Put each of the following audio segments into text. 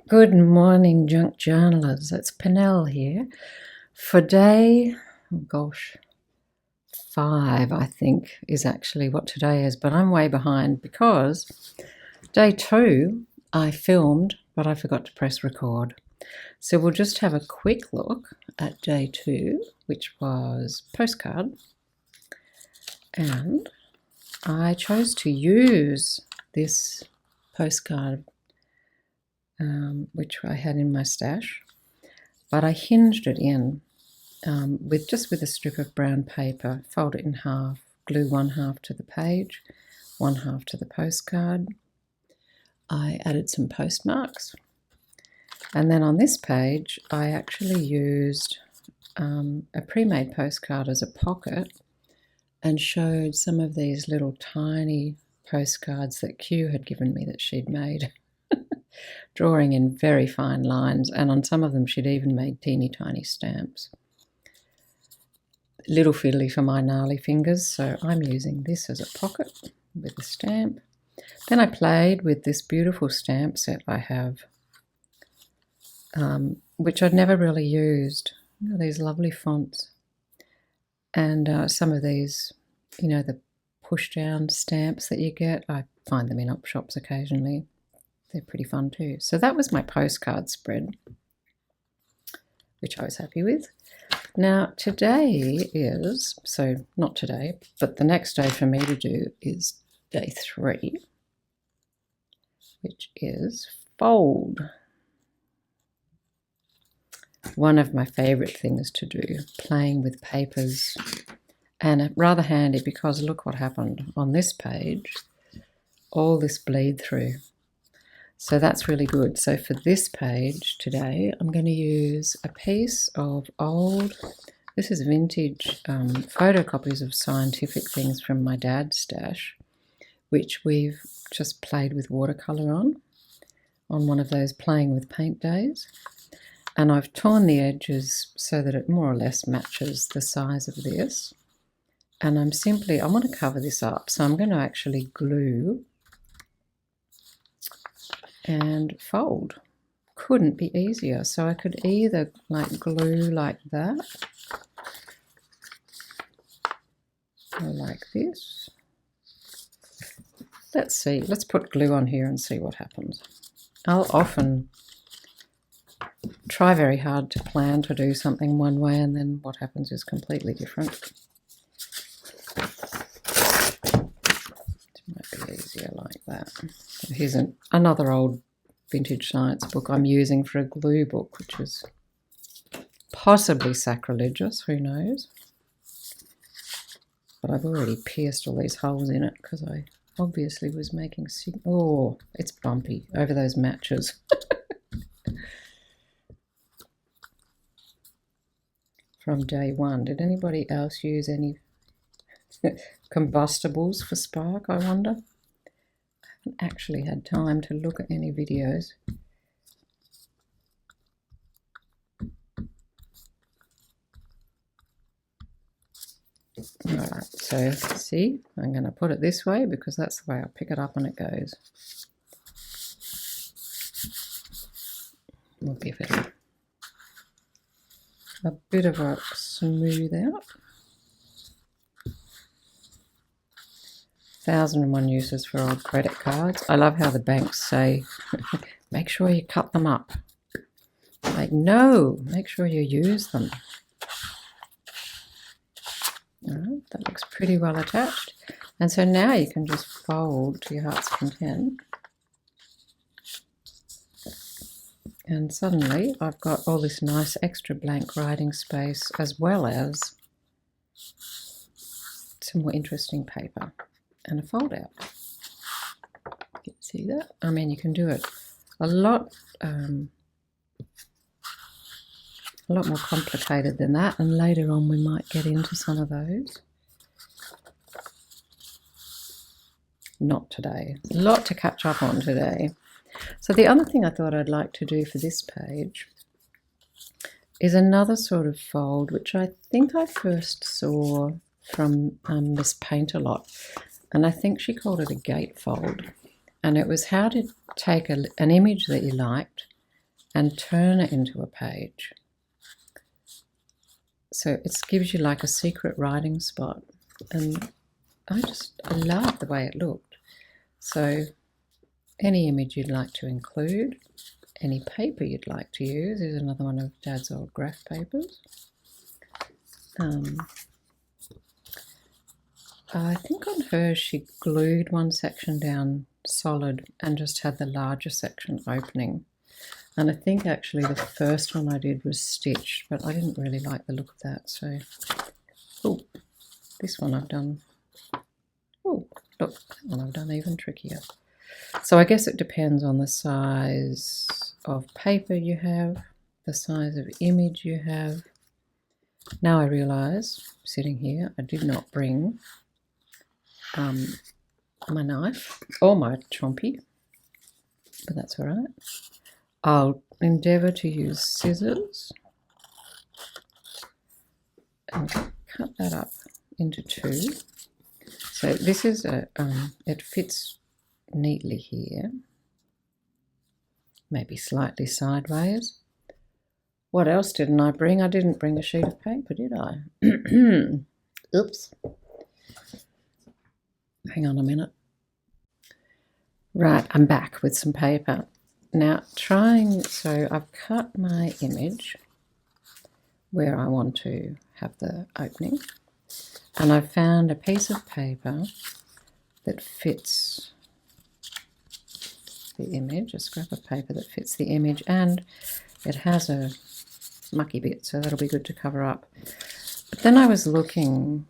Good morning, junk journalers. It's Penel here for day, 5, I think, is actually what today is, but I'm way behind because day 2 I filmed, but I forgot to press record. So we'll just have a quick look at day 2, which was postcard, and I chose to use this postcard which I had in my stash, but I hinged it in with a strip of brown paper, fold it in half, glue one half to the page, one half to the postcard. I added some postmarks, and then on this page I actually used a pre-made postcard as a pocket and showed some of these little tiny postcards that Q had given me that she'd made, drawing in very fine lines, and on some of them she'd even made teeny tiny stamps. Little fiddly for my gnarly fingers, so I'm using this as a pocket with a stamp. Then I played with this beautiful stamp set I have, which I'd never really used. These lovely fonts, and some of these, the push-down stamps that you get, I find them in op shops occasionally. They're pretty fun too. So that was my postcard spread, which I was happy with. Now today is, so not today, but the next day for me to do is day 3, which is fold. One of my favourite things to do, playing with papers, and rather handy because look what happened on this page, all this bleed through. So that's really good. So for this page today, I'm going to use a piece of old, this is vintage photocopies of scientific things from my dad's stash, which we've just played with watercolour on one of those playing with paint days. And I've torn the edges so that it more or less matches the size of this. And I want to cover this up, so I'm going to actually glue and fold. Couldn't be easier. So I could either glue like that, or like this. Let's see, let's put glue on here and see what happens. I'll often try very hard to plan to do something one way, and then what happens is completely different. It might be easier like that. Here's another old vintage science book I'm using for a glue book, which is possibly sacrilegious, who knows. But I've already pierced all these holes in it because I obviously was making... Oh, it's bumpy over those matches. From day 1. Did anybody else use any combustibles for spark, I wonder? I haven't actually had time to look at any videos. Alright, so see, I'm going to put it this way because that's the way I pick it up and it goes. We'll give it a bit of a smooth out. 1,001 uses for old credit cards. I love how the banks say, make sure you cut them up. Like, no, make sure you use them. All right, that looks pretty well attached. And so now you can just fold to your heart's content. And suddenly I've got all this nice extra blank writing space, as well as some more interesting paper and a fold out. You can see that? I mean, you can do it a lot more complicated than that, and later on we might get into some of those. Not today. A lot to catch up on today. So the other thing I thought I'd like to do for this page is another sort of fold, which I think I first saw from Miss Paint-A-Lot, and I think she called it a gatefold. And it was how to take an image that you liked and turn it into a page. So it gives you like a secret writing spot, and I love the way it looked. So any image you'd like to include, any paper you'd like to use. Here's another one of Dad's old graph papers. I think on hers she glued one section down solid and just had the larger section opening. And I think actually the first one I did was stitched, but I didn't really like the look of that. So, oh, this one I've done. Oh, look, that one I've done even trickier. So I guess it depends on the size of paper you have, the size of image you have. Now I realise, sitting here, I did not bring my knife or my chompy, but that's all right. I'll endeavour to use scissors and cut that up into two. So this is it fits neatly here, maybe slightly sideways. What else didn't I bring? I didn't bring a sheet of paper, did I? Oops. Hang on a minute. Right, I'm back with some paper. Now so I've cut my image where I want to have the opening, and I've found a piece of paper that fits the image, a scrap of paper that fits the image, and it has a mucky bit, so that'll be good to cover up. But then I was looking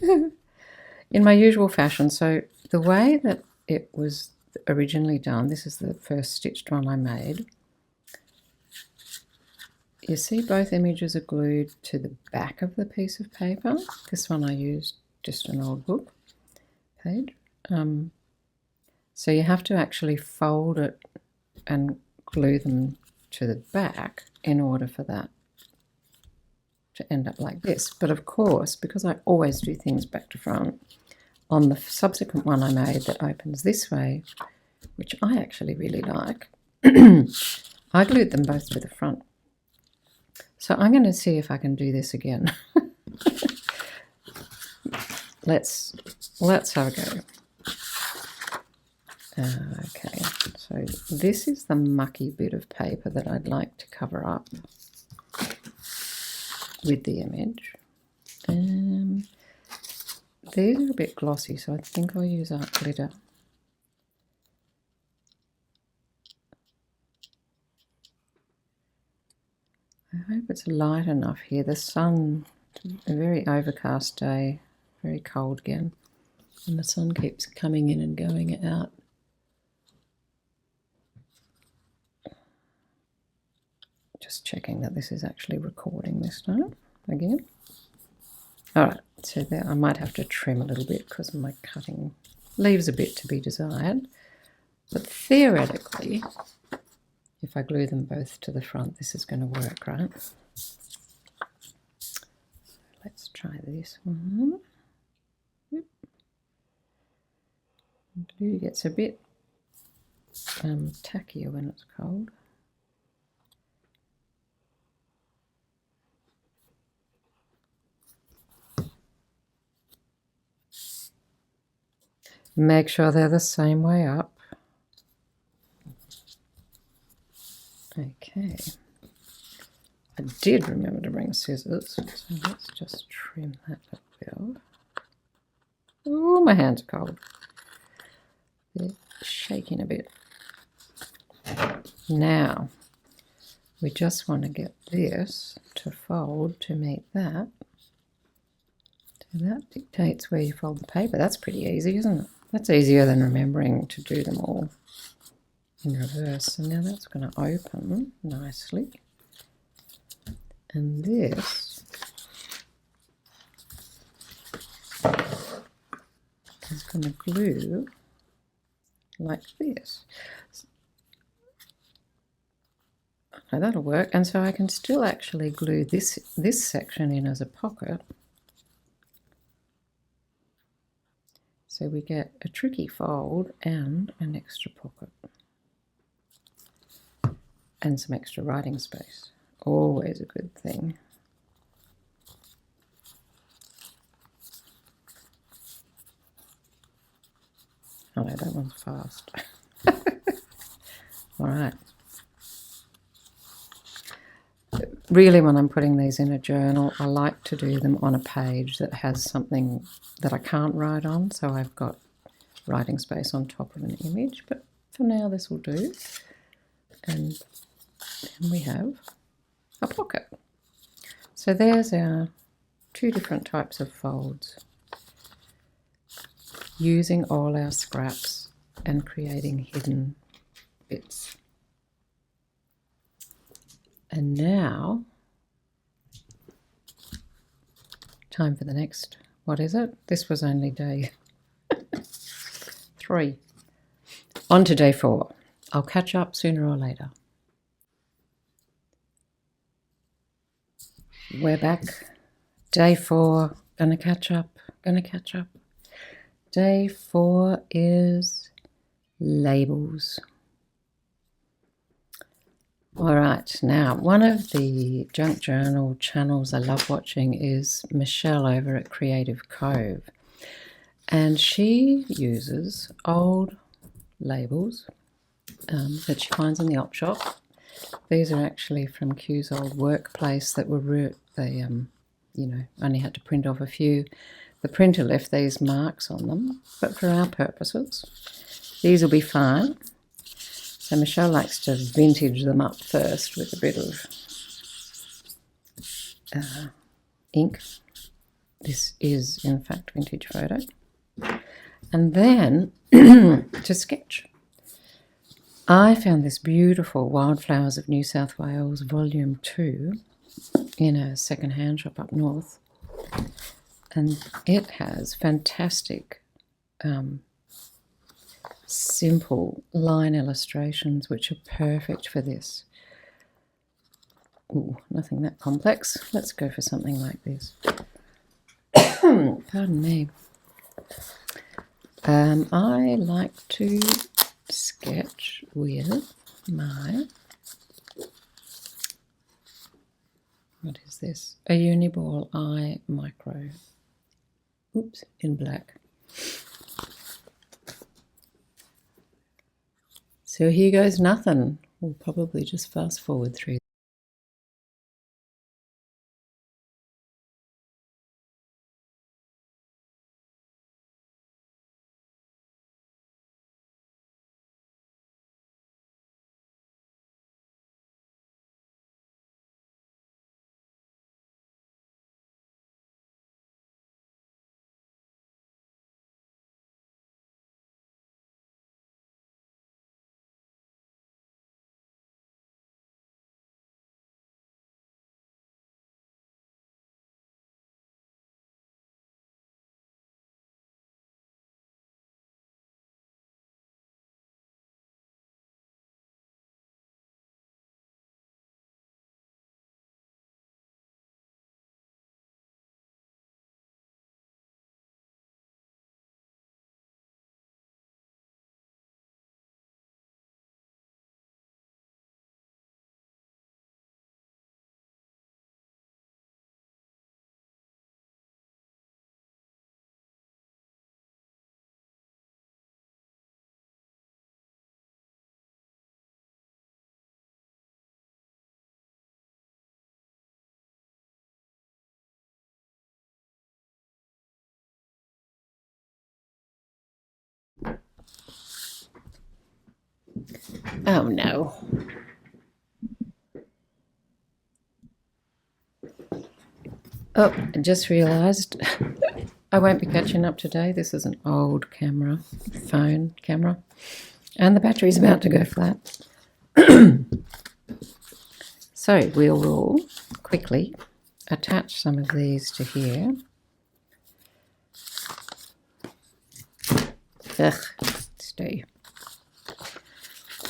in my usual fashion, so the way that it was originally done, this is the first stitched one I made. You see both images are glued to the back of the piece of paper. This one I used just an old book page. So you have to actually fold it and glue them to the back in order for that to end up like this. But of course, because I always do things back to front, on the subsequent one I made that opens this way, which I actually really like, I glued them both to the front. So I'm going to see if I can do this again. Let's have a go. Okay, so this is the mucky bit of paper that I'd like to cover up with the image. These are a bit glossy, so I think I'll use art glitter. I hope it's light enough here. The sun, a very overcast day, very cold again, and the sun keeps coming in and going out. Just checking that this is actually recording this time again. All right, so there I might have to trim a little bit because my cutting leaves a bit to be desired. But theoretically, if I glue them both to the front, this is going to work, right? Let's try this one. Glue gets a bit tackier when it's cold. Make sure they're the same way up. Okay. I did remember to bring scissors, so let's just trim that a bit. Oh, my hands are cold. They're shaking a bit. Now, we just want to get this to fold to meet that. So that dictates where you fold the paper. That's pretty easy, isn't it? That's easier than remembering to do them all in reverse. So now that's going to open nicely. And this is going to glue like this. Okay, that'll work. And so I can still actually glue this section in as a pocket. So we get a tricky fold and an extra pocket. and some extra writing space. Always a good thing. Oh no, that one's fast. All right. Really, when I'm putting these in a journal, I like to do them on a page that has something that I can't write on, so I've got writing space on top of an image, but for now this will do. And then we have a pocket. So there's our 2 different types of folds, using all our scraps and creating hidden bits. And now, time for the next, what is it? This was only day 3. On to day 4. I'll catch up sooner or later. We're back. Day 4, gonna catch up. Day 4 is labels. All right, now one of the junk journal channels I love watching is Michelle over at Creative Cove, and she uses old labels that she finds in the op shop. These are actually from Q's old workplace that were only had to print off a few. The printer left these marks on them, but for our purposes, these will be fine. So Michelle likes to vintage them up first with a bit of ink. This is, in fact, vintage photo. And then to sketch. I found this beautiful Wildflowers of New South Wales Volume 2 in a second-hand shop up north. And it has fantastic simple line illustrations which are perfect for this. Ooh, nothing that complex. Let's go for something like this. Pardon me. I like to sketch with my, what is this? A Uniball Eye Micro. Oops, in black. So here goes nothing. We'll probably just fast forward through. Oh no. Oh, I just realised I won't be catching up today. This is an old camera, phone camera, and the battery's about to go flat. So we will quickly attach some of these to here. Ugh, stay.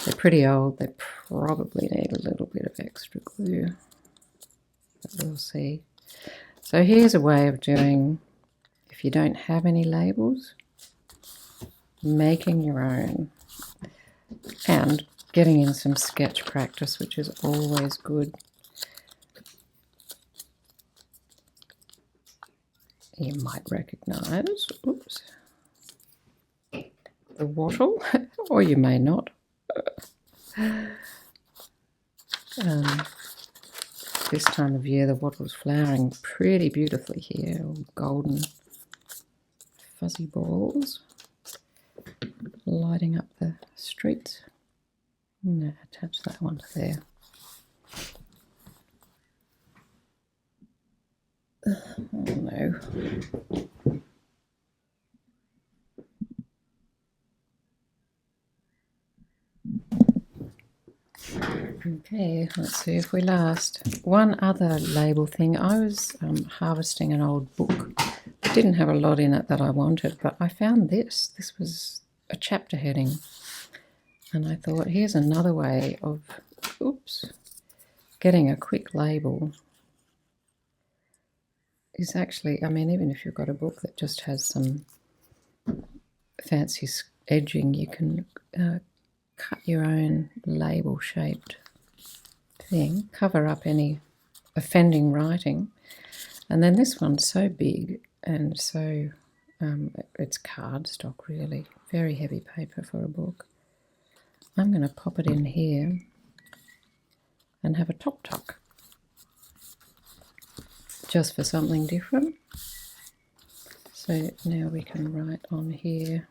They're pretty old. They probably need a little bit of extra glue, but we'll see. So here's a way of doing, if you don't have any labels, making your own. And getting in some sketch practice, which is always good. You might recognise, oops, the wattle, or you may not. This time of year the wattle's flowering pretty beautifully here, all golden fuzzy balls lighting up the streets. I'm going to attach that one to there. Oh no. Okay, let's see if we last. One other label thing. I was harvesting an old book. It didn't have a lot in it that I wanted, but I found this. This was a chapter heading. And I thought, here's another way of, oops, getting a quick label. Is actually, I mean, even if you've got a book that just has some fancy edging, you can cut your own label-shaped thing, cover up any offending writing. And then this one's so big and so, it's cardstock really, very heavy paper for a book. I'm going to pop it in here and have a top tuck, just for something different. So now we can write on here.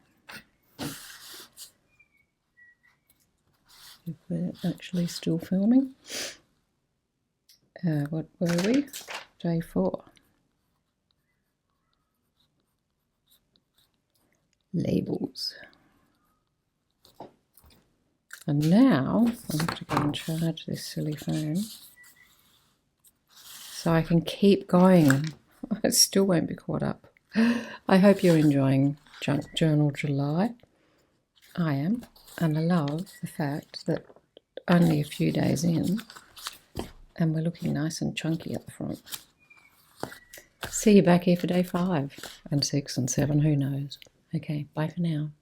If we're actually still filming. What were we? Day 4. Labels. And now I'll have to go and charge this silly phone so I can keep going. I still won't be caught up. I hope you're enjoying Junk Journal July. I am, and I love the fact that only a few days in and we're looking nice and chunky at the front. See you back here for day 5 and 6 and 7, who knows. Okay, bye for now.